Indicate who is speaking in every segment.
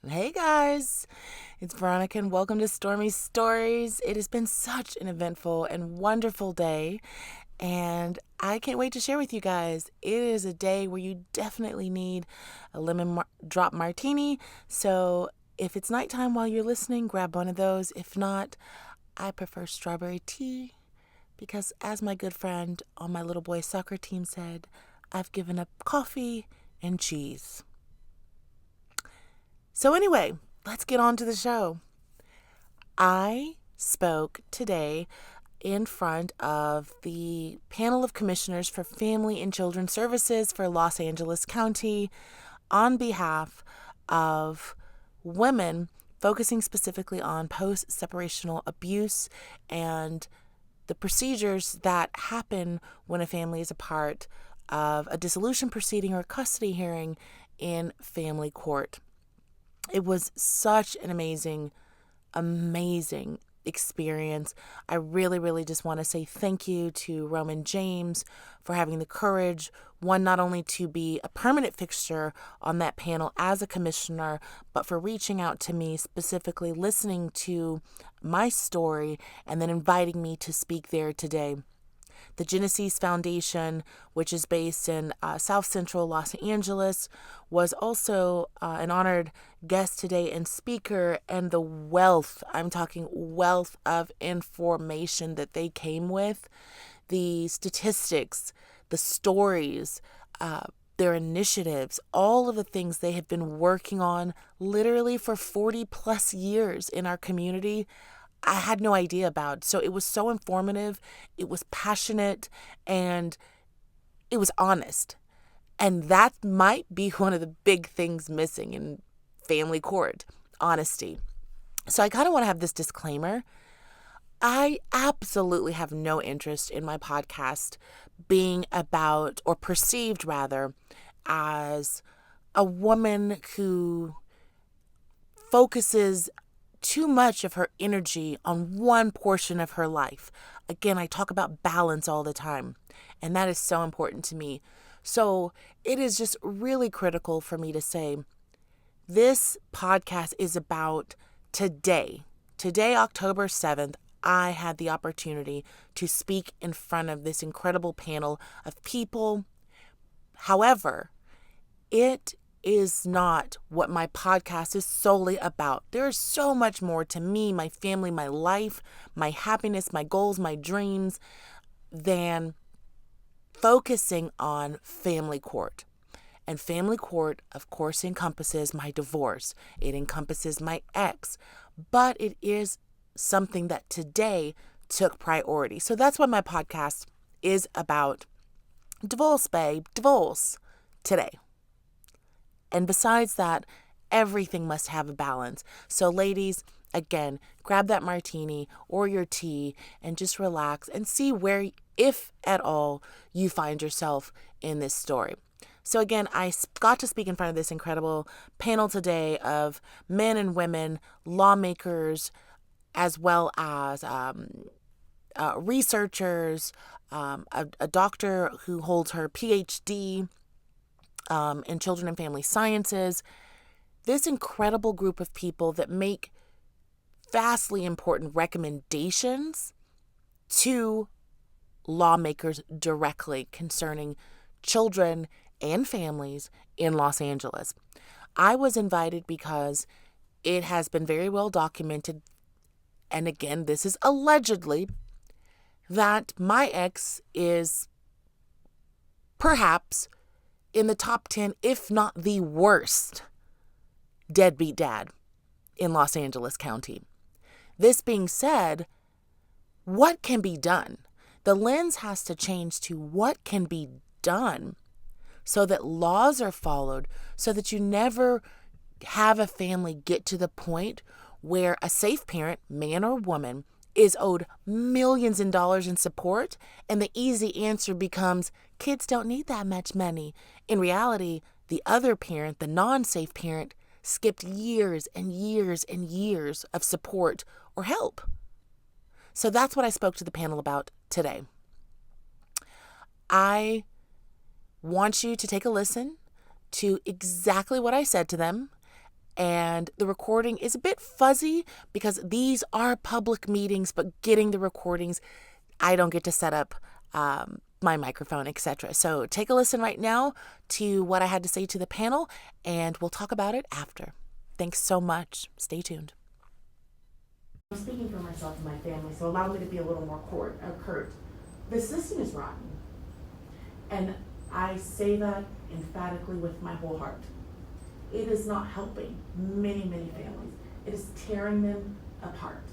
Speaker 1: Hey guys, it's Veronica and welcome to Stormies Stories. It has been such an eventful and wonderful day, and I can't wait to share with you guys. It is a day where you definitely need a drop martini, so if it's nighttime while you're listening, grab one of those. If not, I prefer strawberry tea because, as my good friend on my little boy's soccer team said, I've given up coffee and cheese. So anyway, let's get on to the show. I spoke today in front of the panel of commissioners for Family and Children Services for Los Angeles County on behalf of women, focusing specifically on post-separational abuse and the procedures that happen when a family is a part of a dissolution proceeding or a custody hearing in family court. It was such an amazing experience. I really just want to say thank you to Roman James for having the courage, one, not only to be a permanent fixture on that panel as a commissioner, but for reaching out to me, specifically listening to my story, and then inviting me to speak there today. The Genesis Foundation, which is based in South Central Los Angeles, was also an honored guest today and speaker, and the I'm talking wealth of information that they came with, the statistics, the stories, their initiatives, all of the things they have been working on literally for 40 plus years in our community, I had no idea about. So it was so informative, it was passionate, and it was honest. And that might be one of the big things missing in family court, honesty. So I kind of want to have this disclaimer. I absolutely have no interest in my podcast being about, or perceived rather, as a woman who focuses too much of her energy on one portion of her life. Again, I talk about balance all the time, and that is so important to me. So it is just really critical for me to say this podcast is about today. Today, October 7th, I had the opportunity to speak in front of this incredible panel of people. However, it is not what my podcast is solely about. There is so much more to me, my family, my life, my happiness, my goals, my dreams, than focusing on family court. And family court, of course, encompasses my divorce. It encompasses my ex. But it is something that today took priority. So that's what my podcast is about. Divorce, babe. Divorce. Today. And besides that, everything must have a balance. So ladies, again, grab that martini or your tea and just relax and see where, if at all, you find yourself in this story. So again, I got to speak in front of this incredible panel today of men and women, lawmakers, as well as researchers, a doctor who holds her PhD in children and family sciences. This incredible group of people that make vastly important recommendations to lawmakers directly concerning children and families in Los Angeles. I was invited because it has been very well documented, and again, this is allegedly, that my ex is perhaps in the top 10, if not the worst, deadbeat dad in Los Angeles County. This being said, what can be done? The lens has to change to what can be done so that laws are followed, so that you never have a family get to the point where a safe parent, man or woman, is owed millions in dollars in support, and the easy answer becomes, kids don't need that much money. In reality, the other parent, the non-safe parent, skipped years and years and years of support or help. So that's what I spoke to the panel about today. I want you to take a listen to exactly what I said to them And the recording is a bit fuzzy because these are public meetings, but getting the recordings, I don't get to set up my microphone, etc. So take a listen right now to what I had to say to the panel, and we'll talk about it after. Thanks so much. Stay tuned.
Speaker 2: I'm speaking for myself and my family, so allow me to be a little more curt. The system is rotten, and I say that emphatically with my whole heart. It is not helping many, many families. It is tearing them apart.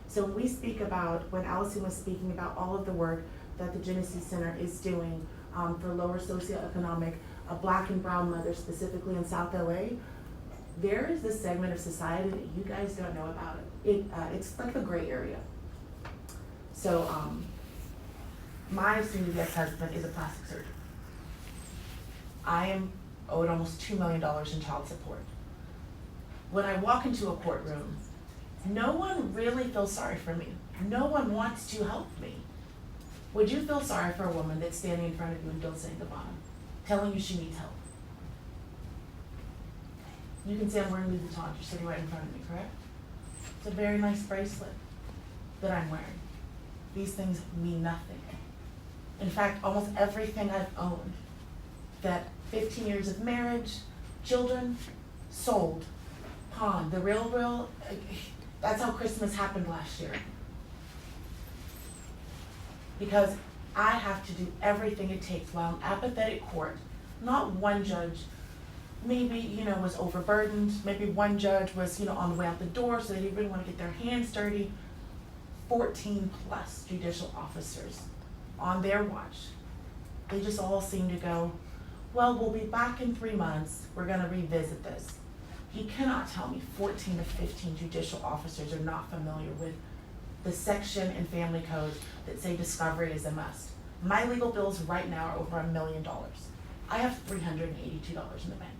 Speaker 2: So when we speak about, when Allison was speaking about all of the work that the Genesis Center is doing for lower socioeconomic Black and brown mothers, specifically in South LA, there is this segment of society that you guys don't know about it. It's like the gray area. So my soon-to-be ex-husband is a plastic surgeon. I am owed almost $2 million in child support. When I walk into a courtroom, no one really feels sorry for me. No one wants to help me. Would you feel sorry for a woman that's standing in front of you and don't say the bottom, telling you she needs help? You can see I'm wearing Louis Vuitton. You're sitting right in front of me, correct? It's a very nice bracelet that I'm wearing. These things mean nothing. In fact, almost everything I've owned, that 15 years of marriage, children, sold, pawned. The real, that's how Christmas happened last year. Because I have to do everything it takes while an apathetic court, not one judge, maybe, was overburdened. Maybe one judge was, on the way out the door, so they didn't really want to get their hands dirty. 14 plus judicial officers on their watch. They just all seem to go, well, we'll be back in 3 months. We're going to revisit this. You cannot tell me 14 to 15 judicial officers are not familiar with the section in family code that say discovery is a must. My legal bills right now are over $1 million. I have $382 in the bank.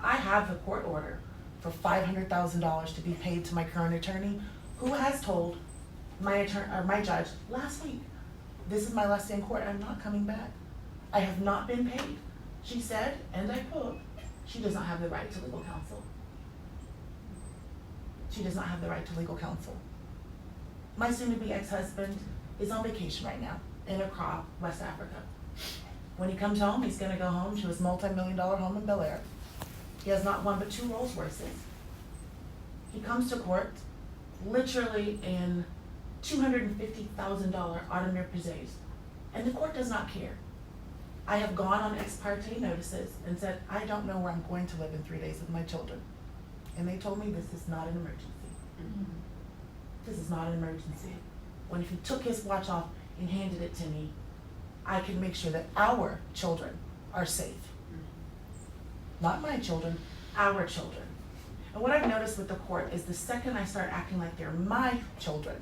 Speaker 2: I have a court order for $500,000 to be paid to my current attorney, who has told my judge last week, this is my last day in court, I'm not coming back. I have not been paid. She said, and I quote, she does not have the right to legal counsel. She does not have the right to legal counsel. My soon-to-be ex-husband is on vacation right now in Accra, West Africa. When he comes home, he's gonna go home to his multi-million-dollar home in Bel Air. He has not one but 2 Rolls Royces. He comes to court literally in $250,000 Audemars Piguets, and the court does not care. I have gone on ex parte notices and said, I don't know where I'm going to live in 3 days with my children. And they told me this is not an emergency. Mm-hmm. This is not an emergency. When if he took his watch off and handed it to me, I can make sure that our children are safe. Not my children, our children. And what I've noticed with the court is the second I start acting like they're my children,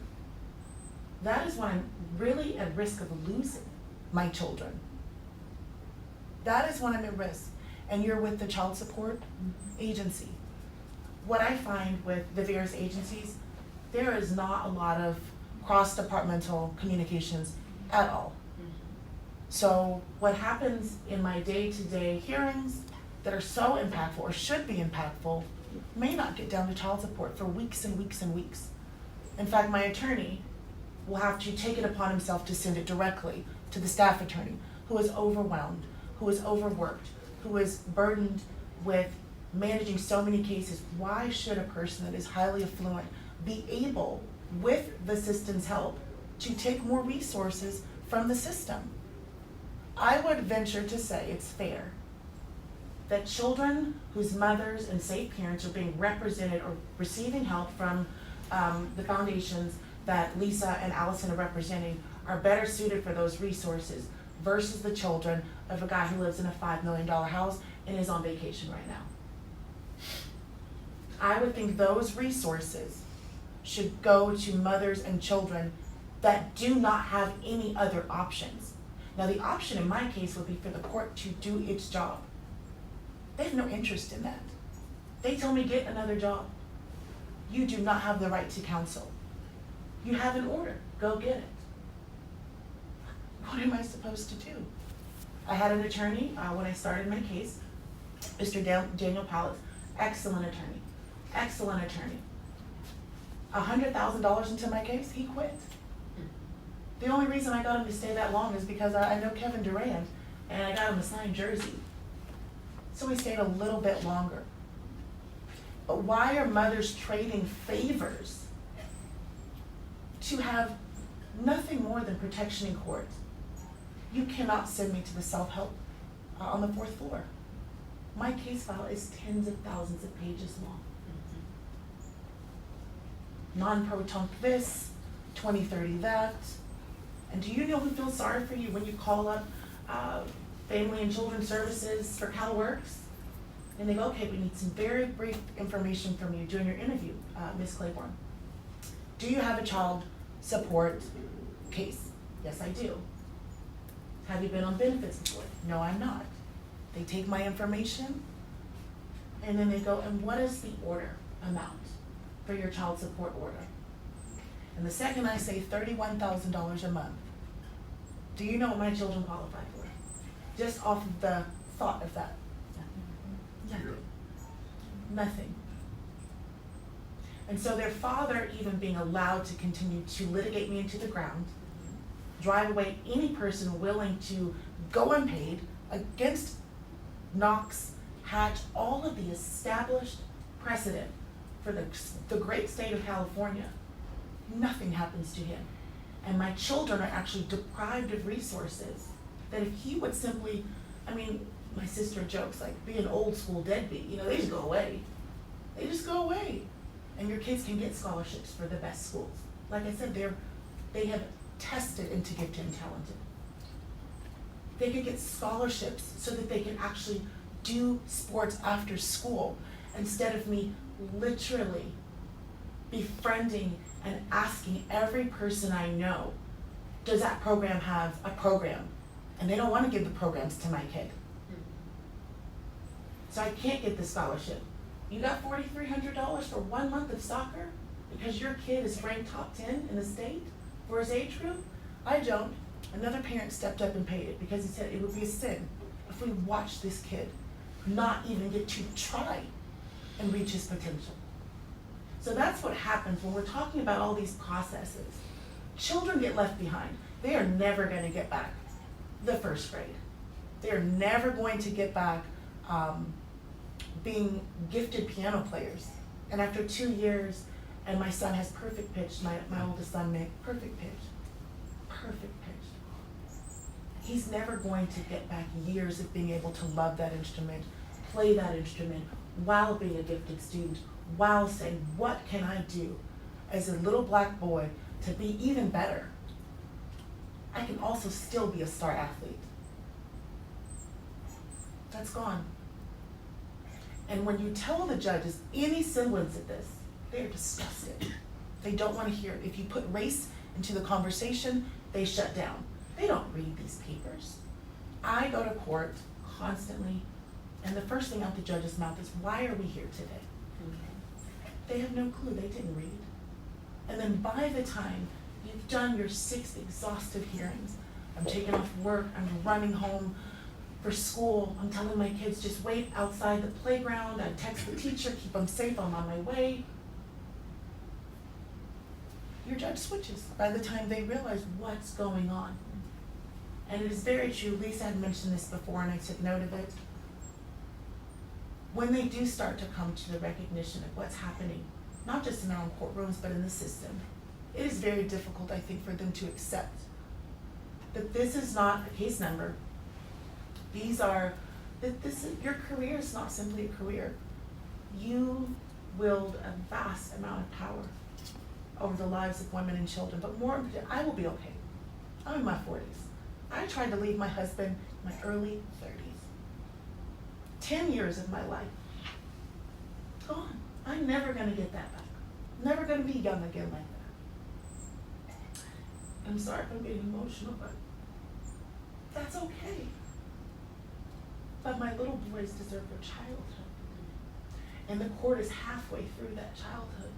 Speaker 2: that is when I'm really at risk of losing my children. That is when I'm at risk. And you're with the child support agency. What I find with the various agencies, there is not a lot of cross-departmental communications at all. So what happens in my day-to-day hearings that are so impactful or should be impactful may not get down to child support for weeks and weeks and weeks. In fact, my attorney will have to take it upon himself to send it directly to the staff attorney, who is overwhelmed, who is overworked, who is burdened with managing so many cases. Why should a person that is highly affluent be able, with the system's help, to take more resources from the system? I would venture to say it's fair that children whose mothers and safe parents are being represented or receiving help from the foundations that Lisa and Allison are representing are better suited for those resources versus the children of a guy who lives in a $5 million house and is on vacation right now. I would think those resources should go to mothers and children that do not have any other options. Now, the option in my case would be for the court to do its job. They have no interest in that. They tell me, get another job. You do not have the right to counsel. You have an order, go get it. What am I supposed to do? I had an attorney when I started my case, Mr. Daniel Pallett, excellent attorney, excellent attorney. $100,000 into my case, he quit. The only reason I got him to stay that long is because I know Kevin Durant, and I got him a signed jersey. So he stayed a little bit longer. But why are mothers trading favors to have nothing more than protection in court? You cannot send me to the self-help on the 4th floor. My case file is tens of thousands of pages long. Non-proton this, 2030 that. And do you know who feels sorry for you when you call up Family and Children Services for CalWorks? And they go, okay, we need some very brief information from you during your interview, Ms. Claiborne. Do you have a child support case? Yes, I do. Have you been on benefits before? No, I'm not. They take my information, and then they go, and what is the order amount for your child support order? And the second I say $31,000 a month, do you know what my children qualify for? Just off of the thought of that. Nothing. Nothing. And so their father even being allowed to continue to litigate me into the ground, drive away any person willing to go unpaid against Knox, Hatch, all of the established precedent for the great state of California. Nothing happens to him. And my children are actually deprived of resources that if he would simply, I mean, my sister jokes, like, be an old school deadbeat, they just go away. They just go away. And your kids can get scholarships for the best schools. Like I said, they have tested into gifted and talented. They could get scholarships so that they can actually do sports after school instead of me literally befriending and asking every person I know, does that program have a program? And they don't want to give the programs to my kid. So I can't get the scholarship. You got $4,300 for 1 month of soccer because your kid is ranked top 10 in the state for his age group? I don't. Another parent stepped up and paid it because he said it would be a sin if we watched this kid not even get to try and reach his potential. So that's what happens when we're talking about all these processes. Children get left behind. They are never going to get back the first grade. They are never going to get back being gifted piano players. And after 2 years, and my son has perfect pitch, my oldest son, Nick, perfect pitch. He's never going to get back years of being able to love that instrument, play that instrument, while being a gifted student, while saying, what can I do as a little black boy to be even better? I can also still be a star athlete. That's gone. And when you tell the judges any semblance of this, they are disgusted. They don't want to hear it. If you put race into the conversation, they shut down. They don't read these papers. I go to court constantly, and the first thing out the judge's mouth is, why are we here today? They have no clue. They didn't read. And then by the time you've done your 6 exhaustive hearings, I'm taking off work, I'm running home for school, I'm telling my kids, just wait outside the playground, I text the teacher, keep them safe, I'm on my way. Your judge switches by the time they realize what's going on. And it is very true, Lisa had mentioned this before and I took note of it. When they do start to come to the recognition of what's happening, not just in our own courtrooms, but in the system, it is very difficult, I think, for them to accept that this is not a case number. Your career is not simply a career. You wield a vast amount of power over the lives of women and children, but more importantly, I will be okay. I'm in my 40s. I tried to leave my husband in my early 30s. 10 years of my life gone. I'm never going to get that back. Never going to be young again like that. I'm sorry if I'm getting emotional, but that's okay. But my little boys deserve their childhood. And the court is halfway through that childhood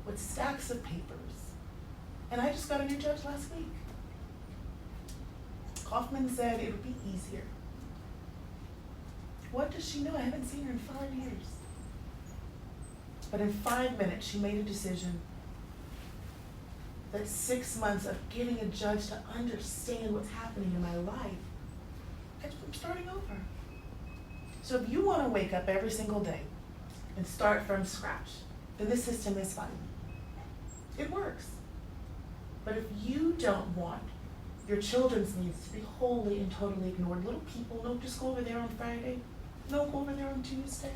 Speaker 2: with stacks of papers. And I just got a new judge last week. Kaufman said it would be easier. What does she know? I haven't seen her in 5 years. But in 5 minutes, she made a decision that 6 months of getting a judge to understand what's happening in my life, I'm starting over. So if you want to wake up every single day and start from scratch, then this system is fine. It works. But if you don't want your children's needs to be wholly and totally ignored, little people, no, just go over there on Friday, no, go over there on Tuesday.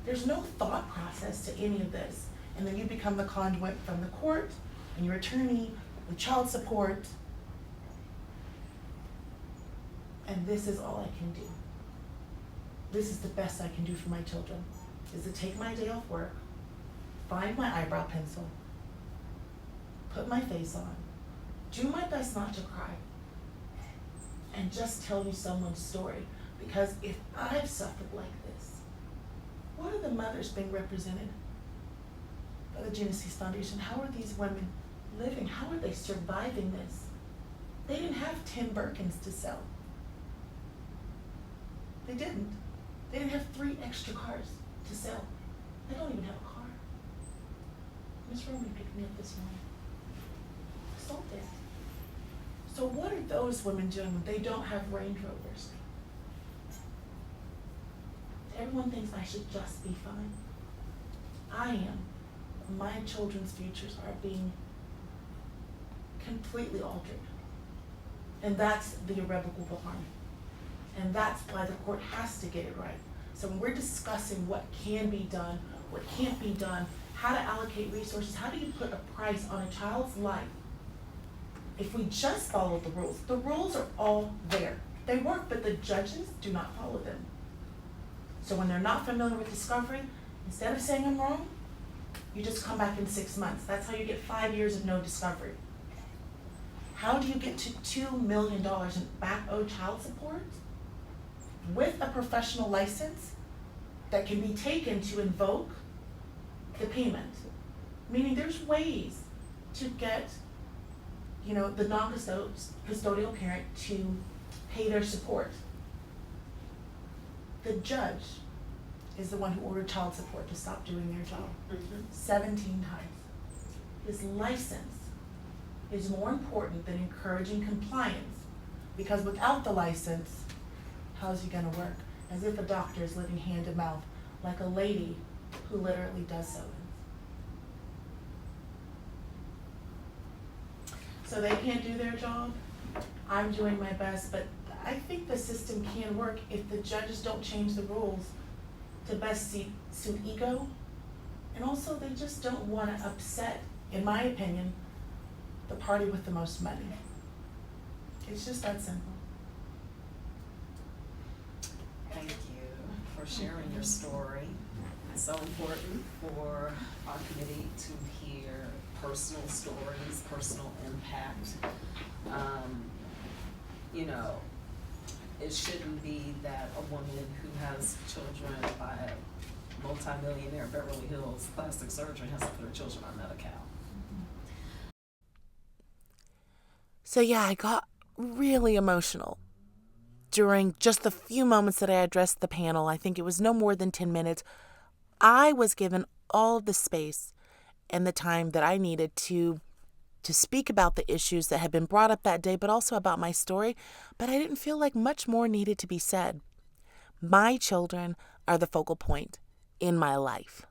Speaker 2: There's no thought process to any of this. And then you become the conduit from the court and your attorney with child support. And this is all I can do. This is the best I can do for my children, is to take my day off work, find my eyebrow pencil, put my face on, do my best not to cry, and just tell you someone's story. Because if I've suffered like this, what are the mothers being represented by the Genesis Foundation? How are these women living? How are they surviving this? They didn't have 10 Birkins to sell. They didn't. They didn't have 3 extra cars to sell. They don't even have a car. Miss Roman picked me up this morning. I sold it. So what are those women doing when they don't have Range Rovers? Everyone thinks I should just be fine. I am. My children's futures are being completely altered. And that's the irrevocable harm. And that's why the court has to get it right. So when we're discussing what can be done, what can't be done, how to allocate resources, how do you put a price on a child's life? If we just follow the rules are all there. They work, but the judges do not follow them. So when they're not familiar with discovery, instead of saying I'm wrong, you just come back in 6 months. That's how you get 5 years of no discovery. How do you get to $2 million in back owed child support with a professional license that can be taken to invoke the payment? Meaning there's ways to get, the non-custodial parent to pay their support. The judge is the one who ordered child support to stop doing their job 17 times. His license is more important than encouraging compliance, because without the license, how's he gonna work? As if a doctor is living hand to mouth, like a lady who literally does so. So they can't do their job. I'm doing my best, but I think the system can work if the judges don't change the rules to best suit ego. And also they just don't want to upset, in my opinion, the party with the most money. It's just that simple.
Speaker 3: Thank you for sharing your story. It's so important for our committee to hear personal stories, personal impact. It shouldn't be that a woman who has children by a multi-millionaire Beverly Hills plastic surgeon has to put her children on Medi-Cal.
Speaker 1: So yeah, I got really emotional during just the few moments that I addressed the panel. I think it was no more than 10 minutes. I was given all of the space and the time that I needed to speak about the issues that had been brought up that day, but also about my story. But I didn't feel like much more needed to be said. My children are the focal point in my life.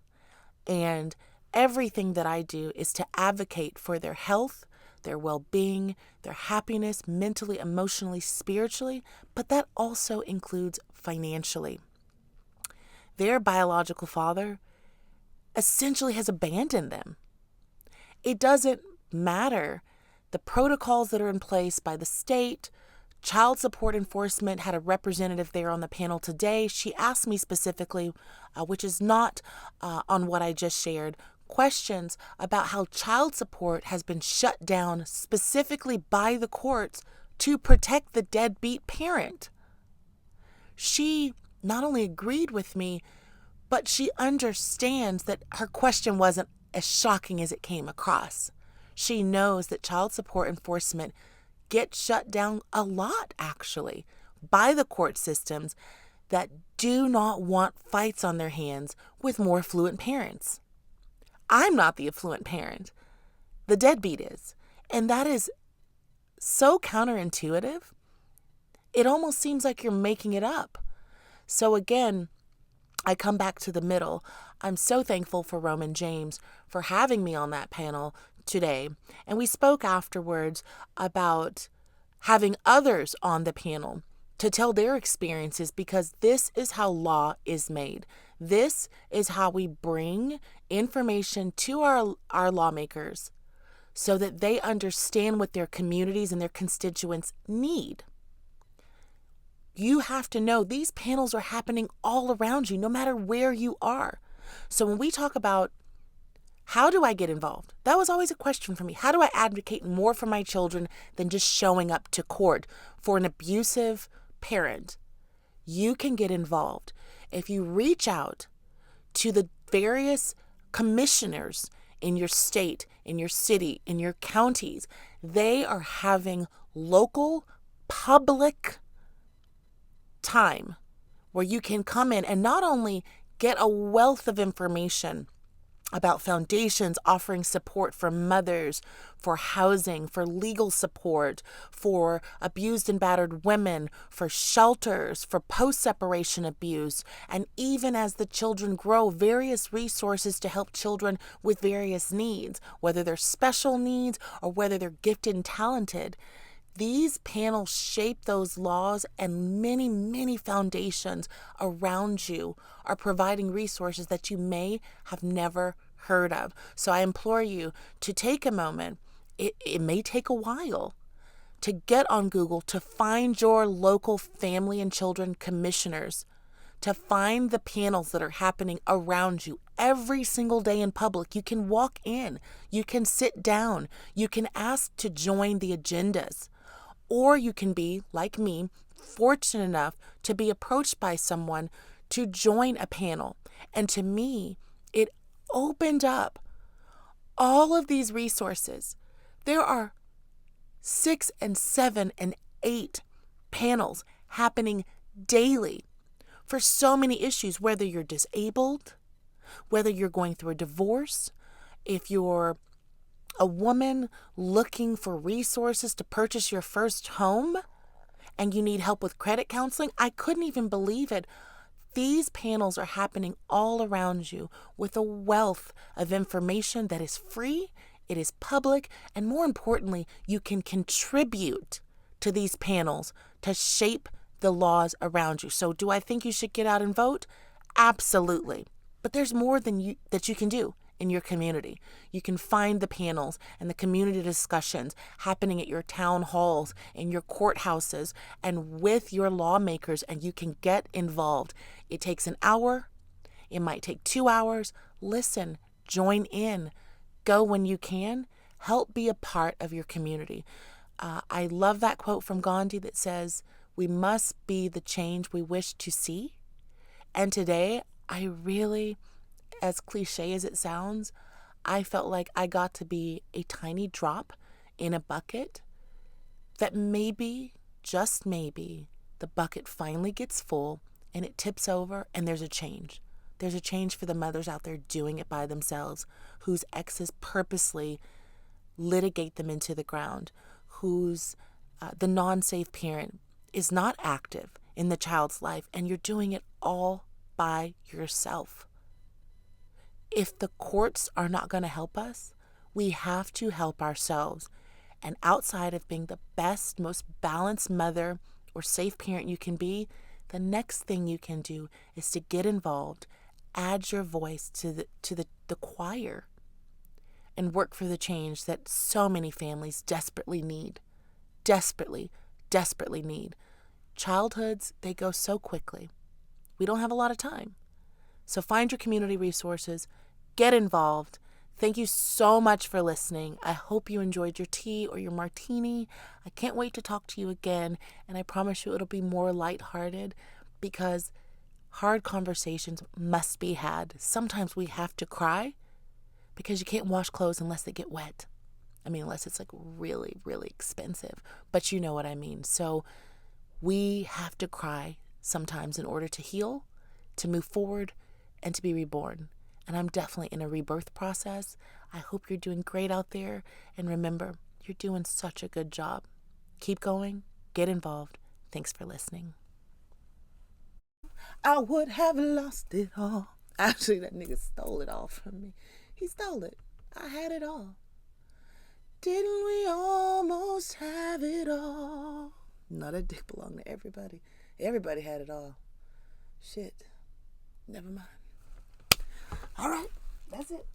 Speaker 1: And everything that I do is to advocate for their health, their well-being, their happiness, mentally, emotionally, spiritually, but that also includes financially. Their biological father essentially has abandoned them. It doesn't matter the protocols that are in place by the state. Child support enforcement had a representative there on the panel today. She asked me specifically, which is not on what I just shared, questions about how child support has been shut down specifically by the courts to protect the deadbeat parent. She not only agreed with me, but she understands that her question wasn't as shocking as it came across. She knows that child support enforcement gets shut down a lot, actually, by the court systems that do not want fights on their hands with more affluent parents. I'm not the affluent parent. The deadbeat is. And that is so counterintuitive. It almost seems like you're making it up. So again, I come back to the middle. I'm so thankful for Roman James for having me on that panel today. And we spoke afterwards about having others on the panel to tell their experiences, because this is how law is made. This is how we bring information to our lawmakers so that they understand what their communities and their constituents need. You have to know these panels are happening all around you, no matter where you are. So when we talk about how do I get involved, that was always a question for me. How do I advocate more for my children than just showing up to court for an abusive parent? You can get involved if you reach out to the various commissioners in your state, in your city, in your counties. They are having local public time where you can come in and not only get a wealth of information about foundations offering support for mothers, for housing, for legal support, for abused and battered women, for shelters, for post-separation abuse, and even as the children grow, various resources to help children with various needs, whether they're special needs or whether they're gifted and talented. These panels shape those laws, and many, many foundations around you are providing resources that you may have never heard of. So I implore you to take a moment. It may take a while to get on Google, to find your local family and children commissioners, to find the panels that are happening around you every single day in public. You can walk in, you can sit down, you can ask to join the agendas. Or you can be, like me, fortunate enough to be approached by someone to join a panel. And to me, it opened up all of these resources. There are 6 and 7 and 8 panels happening daily for so many issues, whether you're disabled, whether you're going through a divorce, if you're a woman looking for resources to purchase your first home and you need help with credit counseling. I couldn't even believe it. These panels are happening all around you with a wealth of information that is free, it is public, and more importantly, you can contribute to these panels to shape the laws around you. So do I think you should get out and vote? Absolutely. But there's more than that you can do in your community. You can find the panels and the community discussions happening at your town halls, in your courthouses, and with your lawmakers, and you can get involved. It takes an hour. It might take 2 hours. Listen, join in, go when you can, help be a part of your community. I love that quote from Gandhi that says, "We must be the change we wish to see." And today, I really, as cliche as it sounds, I felt like I got to be a tiny drop in a bucket that maybe, just maybe, the bucket finally gets full and it tips over and there's a change. There's a change for the mothers out there doing it by themselves, whose exes purposely litigate them into the ground, whose the non-safe parent is not active in the child's life, and you're doing it all by yourself. If the courts are not going to help us, we have to help ourselves. And outside of being the best, most balanced mother or safe parent you can be, the next thing you can do is to get involved, add your voice to the choir, and work for the change that so many families desperately need. Desperately, desperately need. Childhoods, they go so quickly. We don't have a lot of time. So find your community resources, get involved. Thank you so much for listening. I hope you enjoyed your tea or your martini. I can't wait to talk to you again, and I promise you it'll be more lighthearted, because hard conversations must be had. Sometimes we have to cry because you can't wash clothes unless they get wet. I mean, unless it's like really, really expensive, but you know what I mean. So we have to cry sometimes in order to heal, to move forward, and to be reborn. And I'm definitely in a rebirth process. I hope you're doing great out there. And remember, you're doing such a good job. Keep going. Get involved. Thanks for listening. I would have lost it all. Actually, that nigga stole it all from me. He stole it. I had it all. Didn't we almost have it all? No, that dick belonged to everybody. Everybody had it all. Shit. Never mind. All right. That's it.